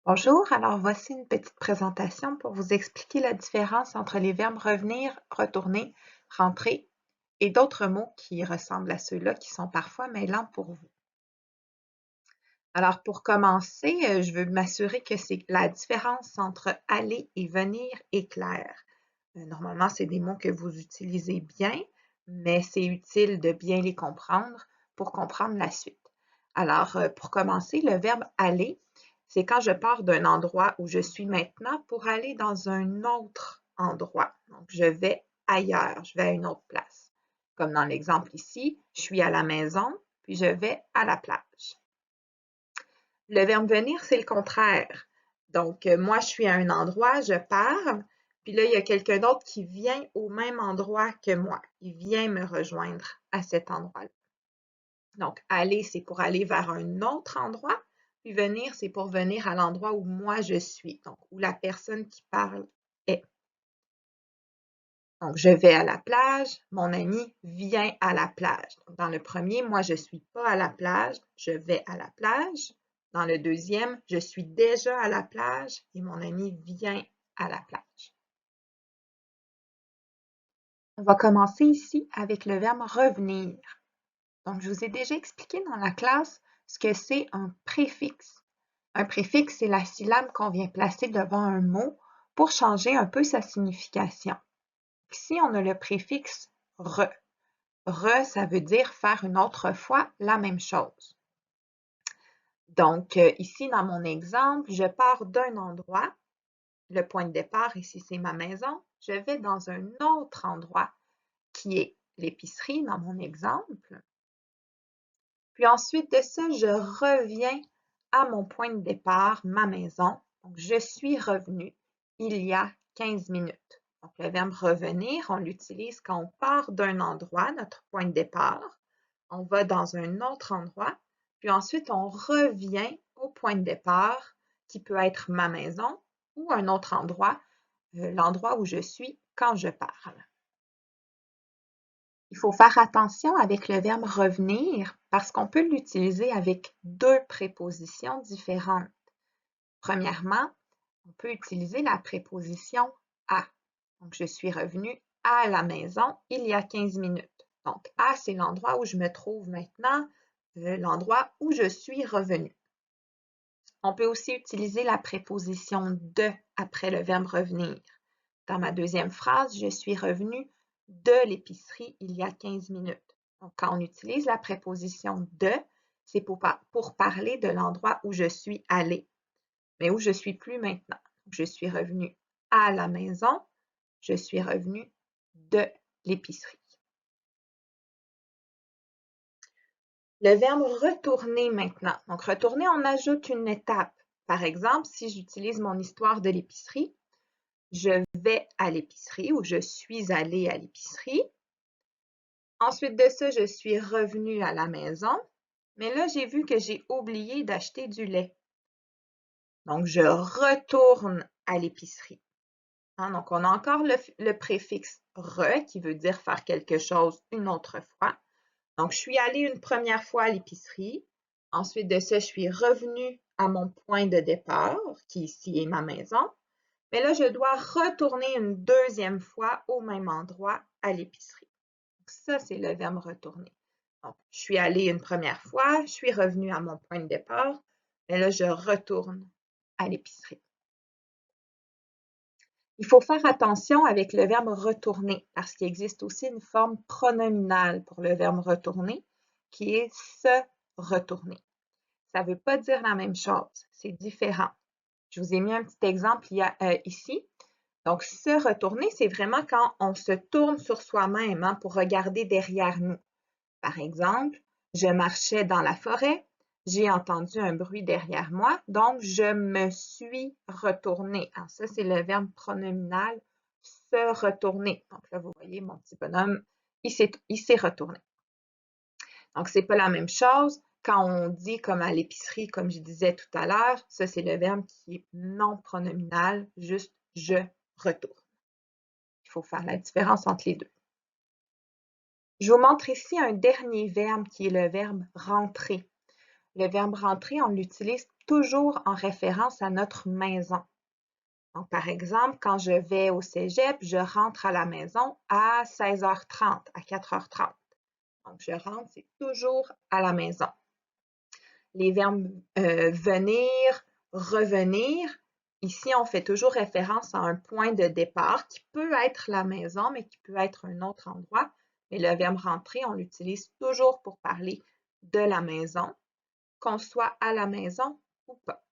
Bonjour, alors voici une petite présentation pour vous expliquer la différence entre les verbes revenir, retourner, rentrer et d'autres mots qui ressemblent à ceux-là qui sont parfois mêlants pour vous. Alors pour commencer, je veux m'assurer que la différence entre aller et venir est claire. Normalement, c'est des mots que vous utilisez bien, mais c'est utile de bien les comprendre pour comprendre la suite. Alors, pour commencer, le verbe aller, c'est quand je pars d'un endroit où je suis maintenant pour aller dans un autre endroit. Donc, je vais ailleurs, je vais à une autre place. Comme dans l'exemple ici, je suis à la maison, puis je vais à la plage. Le verbe venir, c'est le contraire. Donc, moi, je suis à un endroit, je pars, puis là, il y a quelqu'un d'autre qui vient au même endroit que moi. Il vient me rejoindre à cet endroit-là. Donc, aller, c'est pour aller vers un autre endroit, puis venir, c'est pour venir à l'endroit où moi je suis, donc où la personne qui parle est. Donc, je vais à la plage, mon ami vient à la plage. Donc, dans le premier, moi, je ne suis pas à la plage, je vais à la plage. Dans le deuxième, je suis déjà à la plage et mon ami vient à la plage. On va commencer ici avec le verbe revenir. Donc, je vous ai déjà expliqué dans la classe ce que c'est un préfixe. Un préfixe, c'est la syllabe qu'on vient placer devant un mot pour changer un peu sa signification. Ici, on a le préfixe re. Re, ça veut dire faire une autre fois la même chose. Donc, ici, dans mon exemple, je pars d'un endroit. Le point de départ, ici, c'est ma maison. Je vais dans un autre endroit qui est l'épicerie, dans mon exemple. Puis ensuite de ça, je reviens à mon point de départ, ma maison. Donc, je suis revenu il y a 15 minutes. Donc, le verbe revenir, on l'utilise quand on part d'un endroit, notre point de départ. On va dans un autre endroit, puis ensuite on revient au point de départ, qui peut être ma maison ou un autre endroit, l'endroit où je suis quand je parle. Il faut faire attention avec le verbe revenir parce qu'on peut l'utiliser avec deux prépositions différentes. Premièrement, on peut utiliser la préposition à. Donc, je suis revenu à la maison il y a 15 minutes. Donc, à, c'est l'endroit où je me trouve maintenant, l'endroit où je suis revenu. On peut aussi utiliser la préposition de après le verbe revenir. Dans ma deuxième phrase, je suis revenu de l'épicerie il y a 15 minutes. Donc, quand on utilise la préposition de, c'est pour parler de l'endroit où je suis allé, mais où je suis plus maintenant. Je suis revenu à la maison, je suis revenu de l'épicerie. Le verbe retourner maintenant. Donc, retourner, on ajoute une étape. Par exemple, si j'utilise mon histoire de l'épicerie, je vais à l'épicerie ou je suis allée à l'épicerie. Ensuite de ça, je suis revenue à la maison, mais là, j'ai vu que j'ai oublié d'acheter du lait. Donc, je retourne à l'épicerie. Donc, on a encore le préfixe re qui veut dire faire quelque chose une autre fois. Donc, je suis allée une première fois à l'épicerie. Ensuite de ça, je suis revenue à mon point de départ, qui ici est ma maison. Mais là, je dois retourner une deuxième fois au même endroit à l'épicerie. Ça, c'est le verbe retourner. Donc, je suis allée une première fois, je suis revenue à mon point de départ, mais là, je retourne à l'épicerie. Il faut faire attention avec le verbe retourner parce qu'il existe aussi une forme pronominale pour le verbe retourner qui est se retourner. Ça ne veut pas dire la même chose, c'est différent. Je vous ai mis un petit exemple ici. Donc, se retourner, c'est vraiment quand on se tourne sur soi-même pour regarder derrière nous. Par exemple, je marchais dans la forêt, j'ai entendu un bruit derrière moi, donc je me suis retournée. Alors ça, c'est le verbe pronominal se retourner. Donc là, vous voyez mon petit bonhomme, il s'est retourné. Donc, c'est pas la même chose. Quand on dit comme à l'épicerie, comme je disais tout à l'heure, ça, c'est le verbe qui est non pronominal, juste je retourne. Il faut faire la différence entre les deux. Je vous montre ici un dernier verbe qui est le verbe rentrer. Le verbe rentrer, on l'utilise toujours en référence à notre maison. Donc, par exemple, quand je vais au cégep, je rentre à la maison à 16h30, à 4h30. Donc, je rentre, c'est toujours à la maison. Les verbes venir, revenir, ici, on fait toujours référence à un point de départ qui peut être la maison, mais qui peut être un autre endroit. Mais le verbe rentrer, on l'utilise toujours pour parler de la maison, qu'on soit à la maison ou pas.